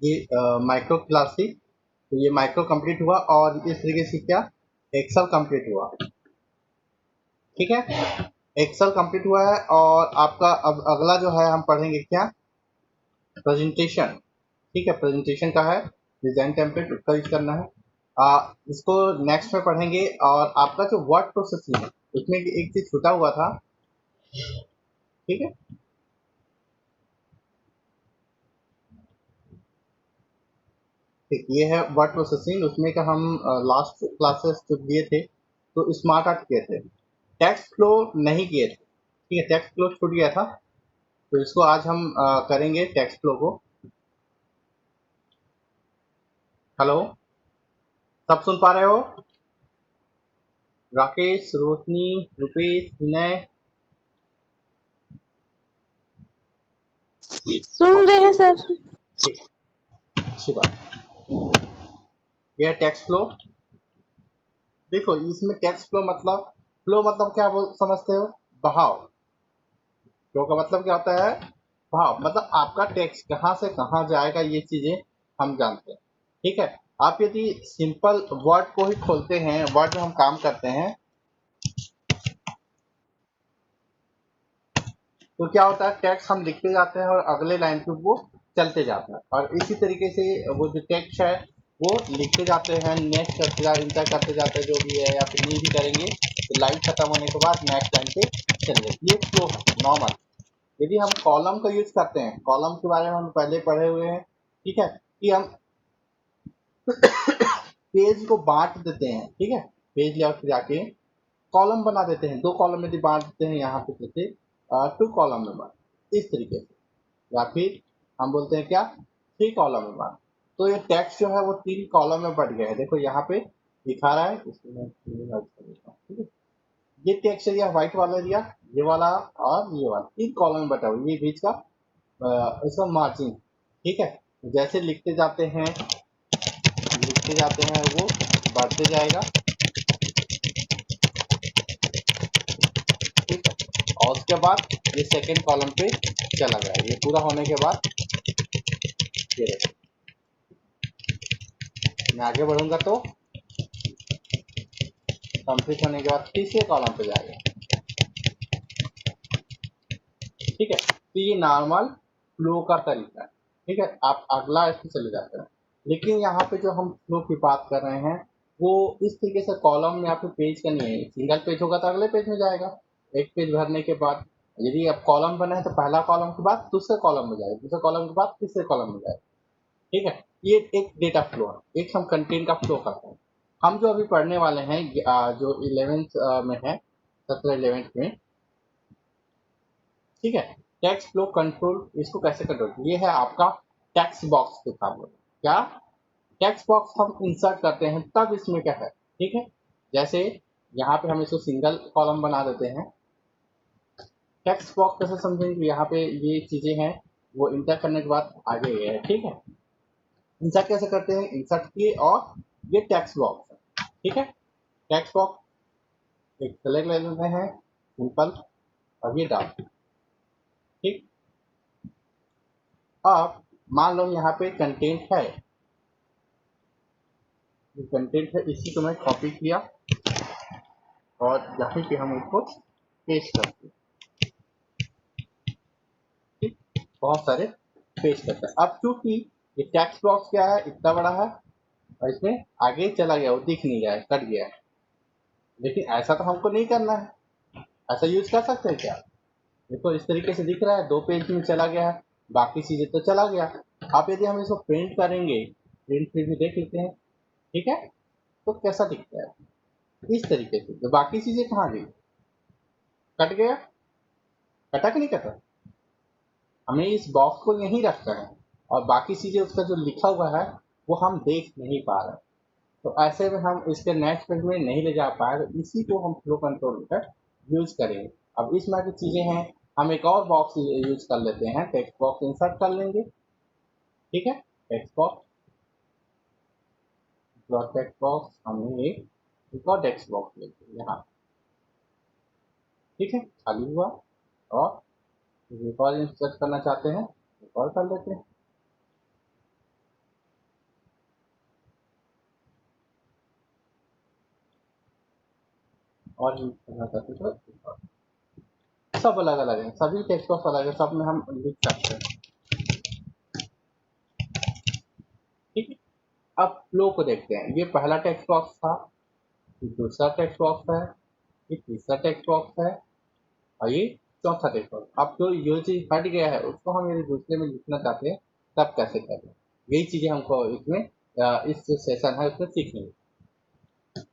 ये micro classic, तो ये माइक्रो कंप्लीट हुआ और इस तरीके से क्या एक्सेल कंप्लीट हुआ। ठीक है, एक्सेल कंप्लीट हुआ है और आपका अब अगला जो है हम पढ़ेंगे क्या, प्रेजेंटेशन। ठीक है, प्रेजेंटेशन का है डिजाइन टेम्पलेट, उसका यूज करना है। इसको नेक्स्ट में पढ़ेंगे। और आपका जो वर्ड प्रोसेसिंग है उसमें एक चीज छूटा हुआ था। ठीक है, ठीक, ये है वर्ड प्रोसेसिंग। उसमें का हम लास्ट क्लासेस जो दिए थे तो स्मार्ट आर्ट किए थे, टेक्स्ट फ्लो नहीं किए थे। ठीक है, टेक्स्ट फ्लो छूट गया था, तो इसको आज हम करेंगे टेक्स्ट फ्लो को। हेलो, सब सुन पा रहे हो? राकेश, रोशनी, रुपेश, विनय। सुन रहे हैं सर। ठीक, अच्छी बात। यह टेक्स्ट फ्लो। देखो इसमें टेक्स्ट फ्लो मतलब क्या बोल समझते हो? बहाव। फ्लो का मतलब क्या होता है? भाव, मतलब आपका टेक्स्ट कहाँ से कहाँ जाएगा ये चीजें हम जानते हैं। ठीक है, आप यदि सिंपल वर्ड को ही खोलते हैं, वर्ड में हम काम करते हैं तो क्या होता है, टेक्स्ट हम लिखते जाते हैं और अगले लाइन पे वो चलते जाता है। और इसी तरीके से वो जो टेक्स्ट है वो लिखते जाते हैं, नेक्स्ट करते जाते, इंटर करते जाते हैं, जो भी है, या फिर नहीं भी करेंगे तो लाइन खत्म होने के बाद नेक्स्ट लाइन पे चलेंगे। ये फ्लो है नॉर्मल। यदि हम कॉलम का यूज करते हैं, कॉलम के बारे में हम पहले पढ़े हुए हैं। ठीक है, कि हम पेज को बांट देते हैं। ठीक है, पेज लेआउट पे जाके कॉलम बना देते हैं, दो कॉलम यदि बांट देते हैं, यहाँ पे जैसे टू कॉलम में बांट, इस तरीके से। या फिर हम बोलते हैं क्या, थ्री कॉलम में बांट। तो ये टेक्स्ट जो है वो तीन कॉलम में बढ़ गया है। देखो यहाँ पे दिखा रहा है, इसको मैं minimize कर देता हूँ। ठीक है, ये टेक्स्ट एरिया व्हाइट वाला एरिया, ये वाला और ये वाला, तीन कॉलम में बटा हुआ, ये बीच का इसका मार्जिन। ठीक है, जैसे लिखते जाते हैं वो बढ़ते जाएगा। ठीक है, और उसके बाद ये सेकेंड कॉलम पे चला गया। ये पूरा होने के बाद ये देखो, मैं आगे बढ़ूंगा तो कंप्लीट होने के बाद तीसरे कॉलम पे जाएगा। ठीक है, तो ये नॉर्मल फ्लो का तरीका है। ठीक है, आप अगला इसमें चले जाते हैं। लेकिन यहाँ पे जो हम फ्लो की बात कर रहे हैं वो इस तरीके से कॉलम या फिर पेज का नहीं है। सिंगल पेज होगा तो अगले पेज में जाएगा, एक पेज भरने के बाद यदि अब कॉलम बना है तो पहला कॉलम के बाद दूसरे कॉलम में जाएगा, दूसरे कॉलम के बाद तीसरे कॉलम में जाएगा। ठीक है, ये एक डेटा फ्लो है, एक हम कंटेंट का फ्लो करते हैं। हम जो अभी पढ़ने वाले हैं जो 11th में है, 17 11th में। ठीक है, टेक्स्ट फ्लो कंट्रोल, इसको कैसे कंट्रोल, ये है आपका टेक्स्ट बॉक्स के काम। क्या टेक्स्ट बॉक्स हम इंसर्ट करते हैं तब इसमें क्या है। ठीक है, जैसे यहाँ पे हम इसको सिंगल कॉलम बना देते हैं। टेक्स्ट बॉक्स कैसे समझेंगे, यहाँ पे ये चीजें हैं वो इंटर करने के बाद आगे ये है। ठीक है, इंसर्ट कैसे करते हैं, इंसर्ट किए और ये टेक्स्ट बॉक्स है। ठीक है, टेक्स्ट बॉक्स एक सेलेक्ट ले लेते हैं सिंपल और ये डाल। ठीक, अब मान लो यहाँ पे कंटेंट है, जो कंटेंट है इसी को मैं कॉपी किया और यहाँ पे हम इसको पेस्ट करते हैं। ठीक, बहुत सारे पेस्ट करते हैं। अब चूंकि ये टेक्स्ट बॉक्स क्या है, इतना बड़ा है और इसमें आगे चला गया, वो दिख नहीं रहा है, कट गया है। लेकिन ऐसा तो हमको नहीं करना है, ऐसा यूज कर सकते हैं क्या? देखो इस तरीके से दिख रहा है, दो पेज में चला गया है, बाकी चीजें तो चला गया। अब यदि हम इसको प्रिंट करेंगे, प्रिंट फिर भी देख लेते हैं। ठीक है, तो कैसा दिखता है इस तरीके से, तो बाकी चीजें कहाँ गई, कट गया, कटा कि नहीं कटा? हमें इस बॉक्स को यहीं रखना है और बाकी चीजें उसका जो लिखा हुआ है वो हम देख नहीं पा रहे। तो ऐसे में हम इसके नेक्स्ट पेज में नहीं ले जा पाए, तो इसी को हम फ्लो कंट्रोल का यूज करेंगे। अब इसमें की चीजें हैं, हम एक और बॉक्स यूज कर लेते हैं, टेक्स्ट बॉक्स इंसर्ट कर लेंगे। ठीक है, टेक्स्ट बॉक्स, टेक्स्ट बॉक्स हमने एक और टेक्स्ट बॉक्स लेते हैं यहाँ। ठीक है, खाली हुआ और एक और इंसर्ट करना चाहते हैं, एक और कर लेते हैं। और यूज करना चाहते हैं तो सब अलग अलग है, सभी टेक्स्ट बॉक्स अलग है, सब में हम लिख सकते हैं। ठीक है, अब फ्लो को देखते हैं। ये पहला टेक्स्ट बॉक्स था, ये दूसरा टेक्स्ट बॉक्स है, ये तीसरा टेक्स्ट बॉक्स है और ये चौथा टेक्स्ट बॉक्स। अब जो ये चीज हट गया है उसको हम यदि दूसरे में लिखना चाहते हैं तब कैसे करें, यही चीजें हमको इसमें इस जो सेशन है उसमें सीखनी है।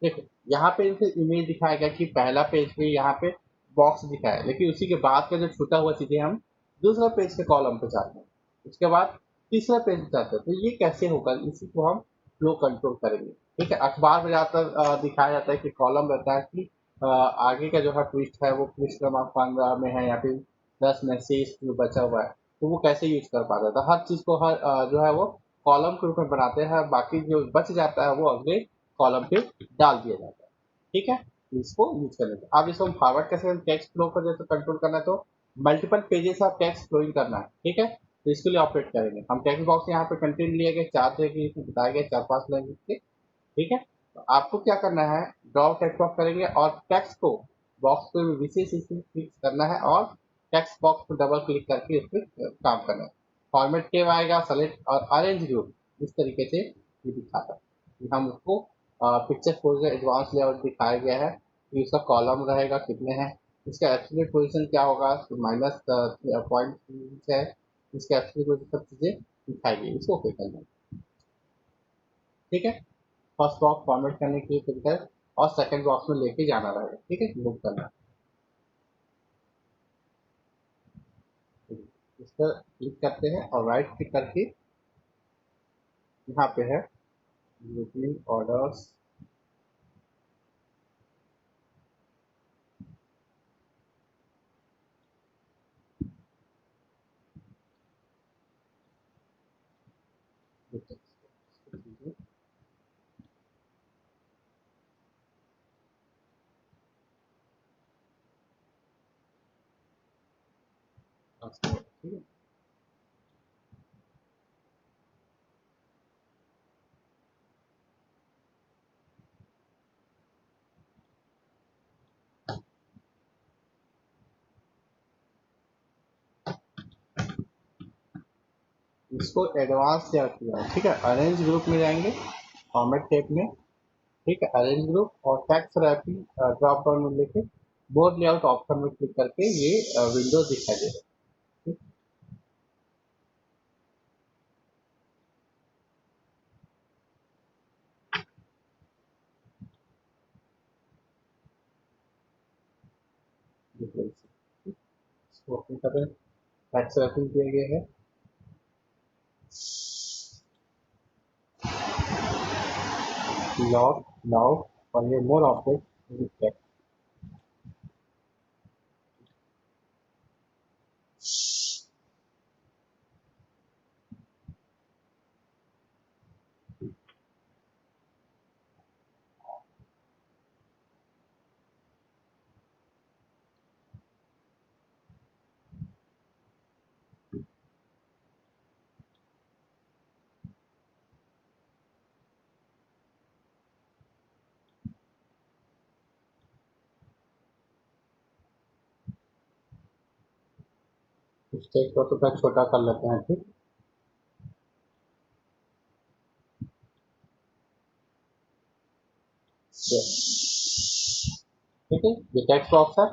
देखो यहाँ पे इसे इमेज दिखाया गया कि पहला पेज पे यहाँ पे बॉक्स दिखा है, लेकिन उसी के बाद का जो छूटा हुआ चीजें हम दूसरा पेज के कॉलम पे चाहते हैं, उसके बाद तीसरा पेज पे चाहते हैं, तो ये कैसे होगा, इसी को हम फ्लो कंट्रोल करेंगे। ठीक है, अखबार में ज्यादातर दिखाया जाता है कि कॉलम रहता है कि आगे का जो है पृष्ठ है वो पृष्ठ क्रमांक 15 में है या फिर 10 में, शेष जो बचा हुआ है तो वो कैसे यूज कर पाता है। तो हर चीज को हर जो है वो कॉलम के रूप में बनाते हैं, बाकी जो बच जाता है वो अगले कॉलम पे डाल दिया जाता है। ठीक है, इसको यूज करने के अब इसको हम फॉरवर्ड कैसे, टेक्स्ट फ्लो को जैसे कंट्रोल करना है तो multiple pages of text flowing करना है। ठीक है, तो इसके लिए ऑपरेट करेंगे हम टेक्स्ट बॉक्स यहाँ पे कंटेंट लिए गए 4 तरह के, इसमें बताए गए 4-5 लैंग्वेज के। ठीक है, तो आपको क्या करना है, ड्रॉ टेक्स्ट बॉक्स करेंगे और टेक्स्ट को बॉक्स पे विशेष क्लिक करना है और टेक्स्ट बॉक्स पर डबल क्लिक करके इस पर काम करना है। फॉर्मेट टेब आएगा, सेलेक्ट और अरेंज ग्रुप, इस तरीके से ये दिखाता है। हम उसको पिक्चर खोज एडवांस लेआउट दिखाया गया है कि उसका कॉलम रहेगा कितने हैं, इसका एब्सोल्यूट पोजीशन क्या होगा, माइनस पॉइंट है, इसका एब्सोल्यूट पोजीशन, सब चीजें दिखाई गई, इसको ओके करना है। ठीक है, फर्स्ट बॉक्स फॉर्मेट करने के लिए तरीका है और सेकंड बॉक्स में लेके जाना रहेगा। ठीक है, मूव करना है। इस पर क्लिक करते हैं और राइट क्लिक करके यहाँ पे है ग्रुपिंग ऑर्डर्स, ठीक है, इसको एडवांस से किया। ठीक है, अरेंज ग्रुप में जाएंगे, फॉर्मेट टेप में। ठीक है, अरेंज ग्रुप और टेक्स्ट रैपिंग ड्रॉप डाउन में लेके बोर्ड लेआउट ऑप्शन में क्लिक करके ये विंडो दिखाई देगा। ठीक, इसको ओपन कर रहे हैं, टेक्स्ट रैपिंग किया गया है। लॉग लॉग और ये मोर ऑप्शन, इस टेक्स्ट को थोड़ा छोटा कर लेते हैं। ठीक, ठीक है, ये टेक्स्ट बॉक्स है,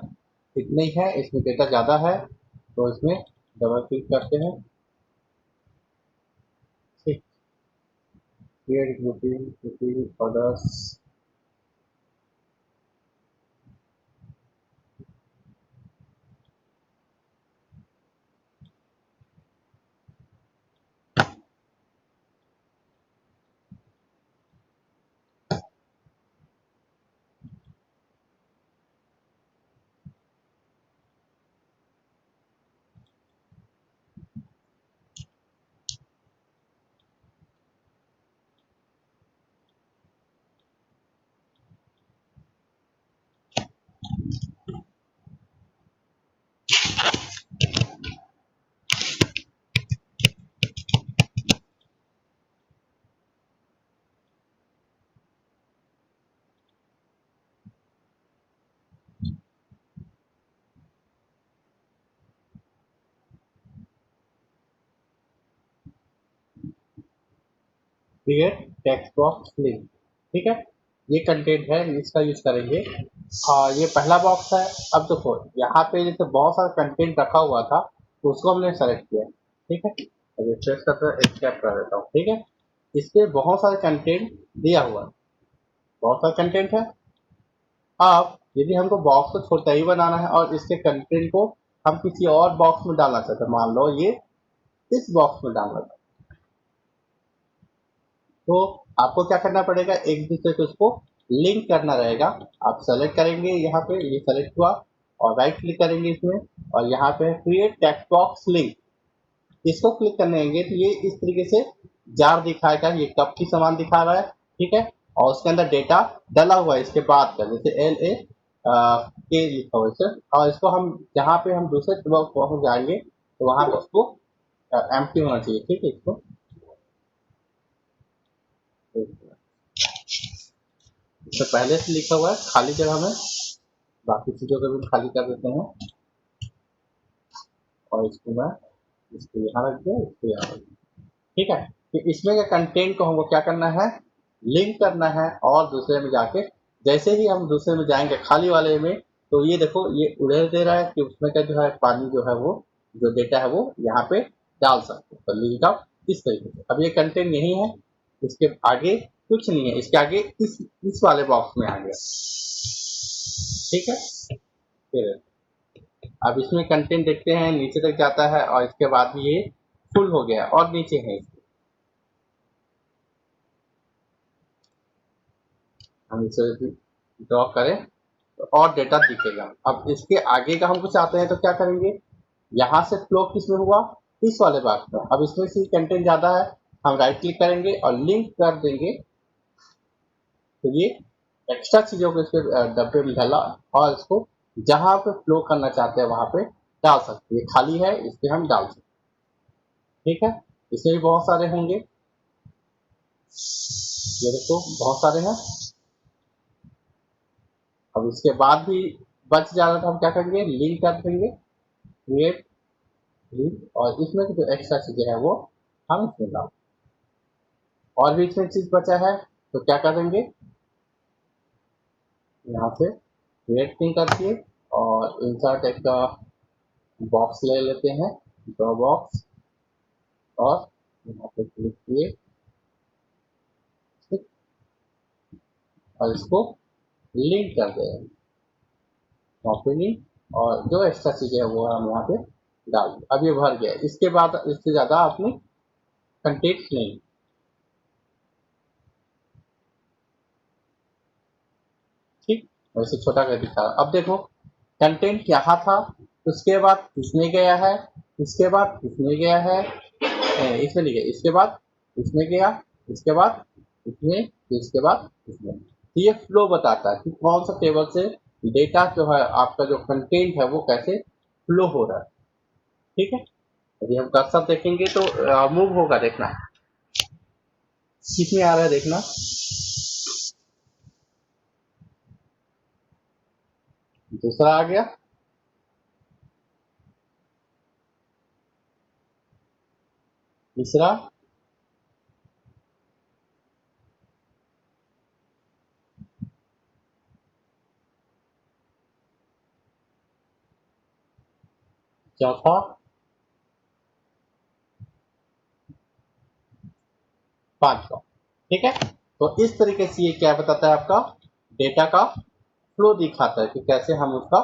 इतने ही है, इसमें डेटा ज़्यादा है तो इसमें डबल क्लिक करते हैं। ठीक, create grouping grouping orders, create text box link, ठीक है, ये कंटेंट है, इसका यूज करेंगे। ये पहला बॉक्स है। अब देखो यहाँ पे जैसे बहुत सारा कंटेंट रखा हुआ था तो उसको हमने सेलेक्ट किया, ठीक है, रिफ्रेश करते स्केप कर देता हूँ, ठीक है, इस पे बहुत सारे कंटेंट दिया हुआ है, बहुत सारा कंटेंट है। अब यदि हमको बॉक्स को छोटा ही बनाना है और इसके कंटेंट को हम किसी और बॉक्स में डालना चाहते हैं, मान लो ये इस बॉक्स में डालना चाहते हैं, तो आपको क्या करना पड़ेगा, एक दूसरे को उसको लिंक करना रहेगा। आप सेलेक्ट करेंगे, यहाँ पे ये सेलेक्ट हुआ और राइट क्लिक करेंगे इसमें, और यहाँ पे क्रिएट टेक्स्ट बॉक्स लिंक, इसको क्लिक करने तो ये इस तरीके से जार दिखाएगा, ये कप की सामान दिखा रहा है, ठीक है, और उसके अंदर डेटा डला हुआ है इसके बाद का, जैसे LA के लिखा हुआ है, और इसको हम जहाँ पे हम दूसरे बॉक्स जाएंगे तो वहां पे उसको एम्प्टी होना चाहिए, ठीक है, इसको इससे पहले से लिखा हुआ है खाली जगह में, बाकी चीजों को भी खाली कर देते हैं, और इसको मैं इसको यहाँ रख दिया, इसको यहाँ रख दिया, ठीक है। तो इसमें का कंटेंट को हमको क्या करना है, लिंक करना है, और दूसरे में जाके जैसे ही हम दूसरे में जाएंगे खाली वाले में, तो ये देखो ये उड़ेल दे रहा है कि उसमें का जो है पानी जो है वो जो डेटा है वो यहाँ पे डाल सकते हैं, तो लिंक आउट इस तरीके से। अब ये कंटेंट यही है, इसके आगे कुछ नहीं है, इसके आगे इस वाले बॉक्स में आ गया, ठीक है। फिर अब इसमें कंटेंट देखते हैं, नीचे तक जाता है और इसके बाद ये फुल हो गया और नीचे है, हम इसे ड्रॉ करें तो और डेटा दिखेगा। अब इसके आगे का हम कुछ चाहते हैं तो क्या करेंगे, यहाँ से फ्लो किस में हुआ, इस वाले बॉक्स में। अब इसमें से कंटेंट ज़्यादा है, हम राइट क्लिक करेंगे और लिंक कर देंगे, तो ये एक्स्ट्रा चीज़ों को इसके डब्बे में डाला और इसको जहाँ पे फ्लो करना चाहते हैं वहाँ पे डाल सकते हैं, ये खाली है इस पर हम डाल सकते हैं, ठीक है। इसमें भी बहुत सारे होंगे, ये देखो बहुत सारे हैं। अब इसके बाद भी बच जा रहा था, हम क्या करेंगे, लिंक कर देंगे, क्रिएट लिंक, और इसमें जो एक्स्ट्रा चीजें हैं वो हम इसमें डाल, और भी इसमें चीज बचा है तो क्या करेंगे, यहाँ से क्रिएट लिंक करके और इंसर्ट एक बॉक्स ले लेते हैं, ड्रॉ बॉक्स, और यहाँ पे क्लिक किए, ठीक, और इसको लिंक कर दें, कॉपी लिंक, और जो एक्स्ट्रा चीजें है वो हम यहाँ पे डाल दें। अब ये भर गया, इसके बाद इससे ज्यादा अपनी कंटेंट नहीं, ठीक, वैसे छोटा कर दिखा। अब देखो कंटेंट यहाँ था, उसके बाद इसमें गया है, इसके बाद इसमें गया है, इसमें नहीं गया, इसके बाद इसमें गया, इसके बाद इसमें, इसके बाद इसमें, तो ये फ्लो बताता है कि कौन सा टेबल से डेटा जो है आपका जो कंटेंट है वो कैसे फ्लो हो रहा है, ठीक है। यदि हम कर्सर देखेंगे तो मूव होगा, देखना किसमें आ रहा है, देखना दूसरा आ गया, तीसरा, चौथा, पांचवा, ठीक है। तो इस तरीके से ये क्या बताता है, आपका डेटा का फ्लो दिखाता है कि कैसे हम उसका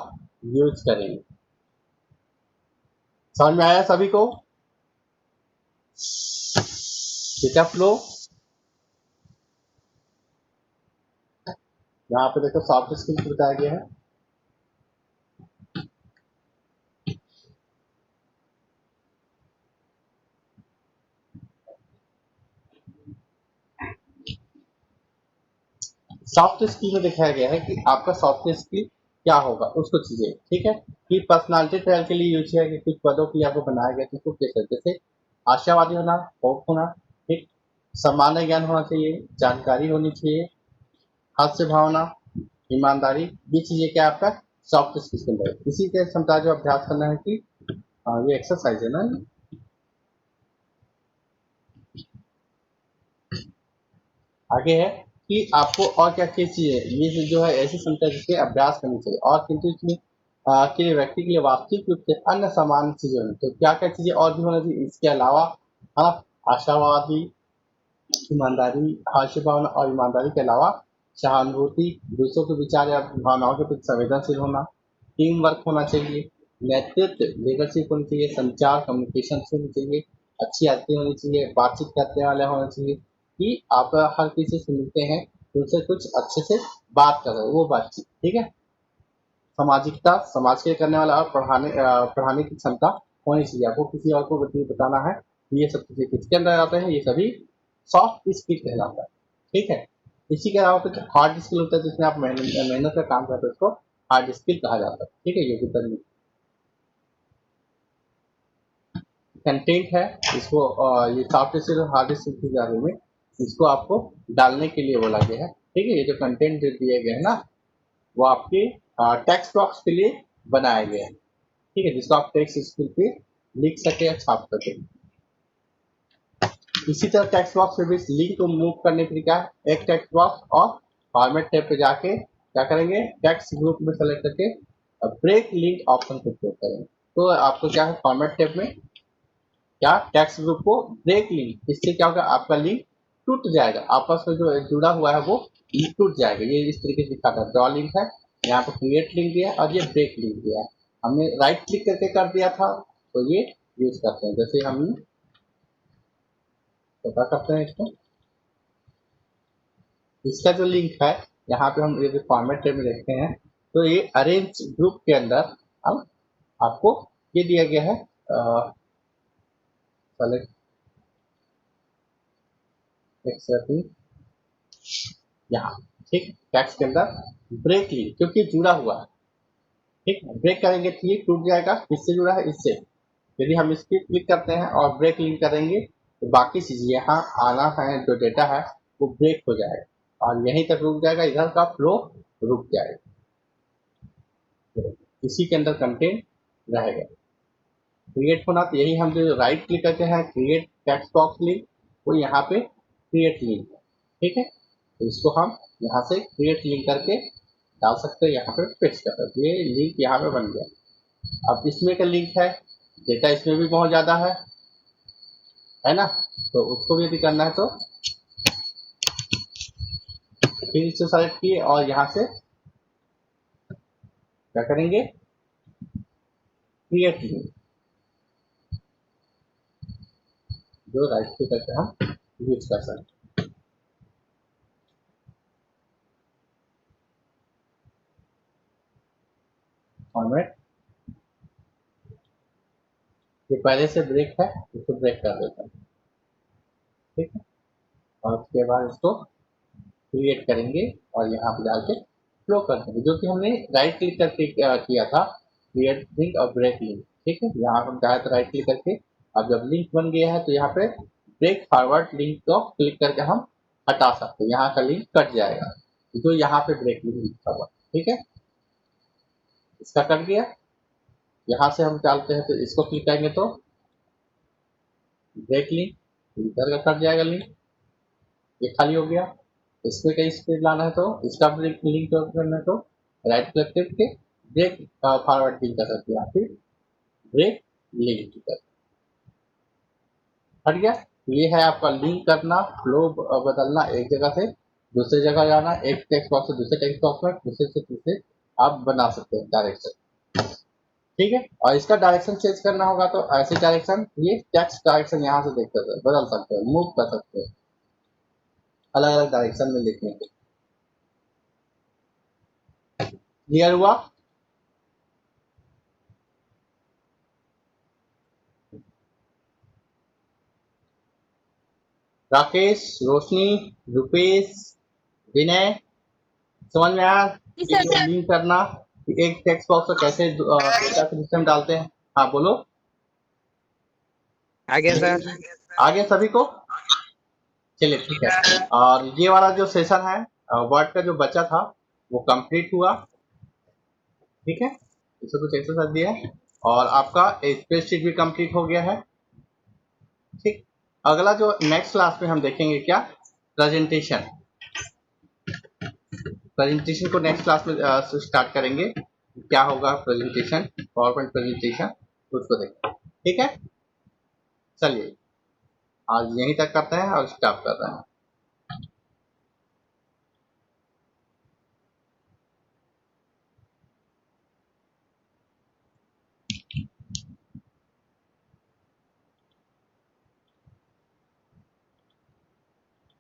यूज करेंगे। समझ में आया सभी को, डेटा फ्लो। यहाँ पे देखो सॉफ्ट स्किल्स बताया गया है, सॉफ्ट स्किल में दिखाया गया है कि आपका सॉफ्ट स्किल क्या होगा, उसको चीजें, ठीक है, कि पर्सनालिटी ट्रायल के लिए यूज है कि कुछ पदों के लिए आपको बनाया गया, तो कैसे, जैसे आशावादी होना, होप होना, ठीक, सामान्य ज्ञान होना चाहिए, जानकारी होनी चाहिए, हास्य भावना, ईमानदारी, ये चीजें क्या आपका सॉफ्ट स्किल्स के अंदर है। इसी के क्षमता जो अभ्यास करना है कि ये एक्सरसाइज है ना, आगे है कि आपको और क्या क्या चाहिए, ये जो है ऐसी संख्या जिसके अभ्यास करनी चाहिए और किंतु इसमें के लिए व्यक्ति के लिए वास्तविक रूप से अन्य सामान्य चीजें होनी, तो क्या क्या चीजें और भी होना चाहिए इसके अलावा, हाँ, आशावादी, ईमानदारी, हास्य भावना और ईमानदारी के अलावा सहानुभूति, दूसरों के विचार या भावनाओं के प्रति संवेदनशील होना, टीम वर्क होना चाहिए, नेतृत्व लीडरशिप होनी चाहिए, संचार कम्युनिकेशन होनी चाहिए, अच्छी आदतें होनी चाहिए, बातचीत करने वाले होना चाहिए कि आप हर किसी से मिलते हैं तो उनसे कुछ अच्छे से बात कर रहे हो, वो बातचीत, ठीक है। सामाजिकता, समाज के करने वाला और पढ़ाने की क्षमता होनी चाहिए, आपको किसी और को बताना है, ये सब चीजें किसके अंदर आते हैं, ये सभी सॉफ्ट स्किल कहलाता है, ठीक है। इसी के अलावा कुछ हार्ड स्किल होता है जिसमें आप मेहनत का काम करते हैं, उसको हार्ड स्किल कहा जाता है, ठीक है। योग्यता नहीं, कंटेंट है, इसको ये सॉफ्ट स्किल और हार्ड स्किल के बारे में इसको आपको डालने के लिए बोला गया है, ठीक है। ये जो कंटेंट दिए गए हैं ना, वो आपके टेक्स्ट बॉक्स के लिए बनाए गए हैं, ठीक है, जिसको आप टेक्स्ट स्किल पे लिख सके या छाप सके। इसी तरह टेक्स्ट बॉक्स पे भी लिंक को मूव करने के लिए क्या है, एक टेक्स्ट बॉक्स और फॉर्मेट टैब पे जाके क्या करेंगे, टेक्स्ट ग्रुप में सेलेक्ट करके ब्रेक लिंक ऑप्शन को क्लिक करेंगे, तो आपको क्या है फॉर्मेट टैब में क्या टेक्स्ट ग्रुप को ब्रेक लिंक, इससे क्या होगा, आपका लिंक टूट जाएगा, आपस में जो जुड़ा हुआ है वो टूट जाएगा। ये इस तरीके से दिखाता है, ड्रॉ लिंक है, यहाँ पर क्रिएट लिंक दिया है और ये ब्रेक लिंक दिया है, हमने राइट क्लिक करके कर दिया था, तो ये यूज करते हैं। जैसे हम पता करते हैं इसको, इसका जो लिंक है यहाँ पे हम यदि फॉर्मेट टैब में देखते हैं तो ये अरेंज ग्रुप के अंदर हम आपको ये दिया गया है, सेलेक्ट यहाँ, ठीक, टेक्स्ट के अंदर ब्रेक लिंक क्योंकि जुड़ा हुआ है, ठीक, ब्रेक करेंगे तो ये टूट जाएगा, किससे जुड़ा है, इससे। यदि हम इस पर क्लिक करते हैं और ब्रेक लिंक करेंगे तो बाकी चीजें यहाँ आना है, जो डेटा है वो ब्रेक हो जाएगा और यहीं तक रुक जाएगा, इधर का फ्लो रुक जाएगा, इसी के अंदर कंटेंट रहेगा। क्रिएट होना तो यही, हम जो राइट क्लिक करते हैं क्रिएट टेक्स्ट बॉक्स लिंक, वो यहाँ पे क्रिएट लिंक है, ठीक है। तो इसको हम यहाँ से क्रिएट लिंक करके डाल सकते हैं, यहाँ पे पेस्ट कर सकते हैं, ये लिंक यहाँ पे बन गया। अब इसमें का लिंक है, डेटा इसमें भी बहुत ज़्यादा है ना, तो उसको भी यदि करना है तो फिर से सेलेक्ट किए और यहाँ से क्या करेंगे, क्रिएट लिंक, जो राइट क्लिक करके हम यूज कर सकते हैं। फॉर्मेट ये पहले से ब्रेक है, इसको ब्रेक कर देता है, ठीक है। और उसके बाद इसको क्रिएट करेंगे और यहाँ पे डाल के फ्लो कर देंगे, जो कि हमने राइट क्लिक करके किया था, क्रिएट लिंक और ब्रेक लिंक, ठीक है। यहाँ हम चाहे तो राइट क्लिक करके, अब जब लिंक बन गया है तो यहाँ पे ब्रेक फॉरवर्ड लिंक को क्लिक करके हम हटा सकते हैं, यहाँ का लिंक कट जाएगा, जो यहाँ पे ब्रेक लिंक लिखा हुआ, ठीक है, इसका कट गया। यहाँ से हम डालते हैं तो इसको क्लिक करेंगे तो ब्रेक लिंक, इधर का कट जाएगा लिंक, ये खाली हो गया। इसमें कहीं स्पीड लाना है तो इसका ब्रेक लिंक करना है तो राइट क्लिक करके ब्रेक फॉरवर्ड लिंक कर सकते हैं, फिर ब्रेक लिंक कर, हट गया। ये है आपका लिंक करना, फ्लो बदलना, एक जगह से दूसरी जगह जाना, एक टेक्स्ट बॉक्स से दूसरे टेक्स्ट बॉक्स में, दूसरे से तीसरे आप बना सकते हैं डायरेक्शन, ठीक है। और इसका डायरेक्शन चेंज करना होगा तो ऐसे डायरेक्शन, ये टेक्स्ट डायरेक्शन यहाँ से देख सकते हैं, बदल सकते हैं, मूव कर सकते हैं अलग अलग डायरेक्शन में लिखने के। क्लियर हुआ? राकेश, रोशनी, रुपेश, विनय, समझ में आया लिंक करना, एक टेक्स्ट बॉक्स में कैसे डेटा सिस्टम डालते हैं? हाँ बोलो। आगे सर, आगे सभी को, चलिए ठीक है। और ये वाला जो सेशन है वर्ड का जो बचा था वो कंप्लीट हुआ, ठीक है, इसमें कुछ एक्सरसाइज दिया है और आपका स्प्रेडशीट भी कंप्लीट हो गया है, ठीक। अगला जो नेक्स्ट क्लास में हम देखेंगे क्या, प्रेजेंटेशन, प्रेजेंटेशन को नेक्स्ट क्लास में स्टार्ट करेंगे, क्या होगा प्रेजेंटेशन, पावर पॉइंट प्रेजेंटेशन, उसको देखें। ठीक है, चलिए आज यहीं तक करते हैं और स्टॉप करते हैं।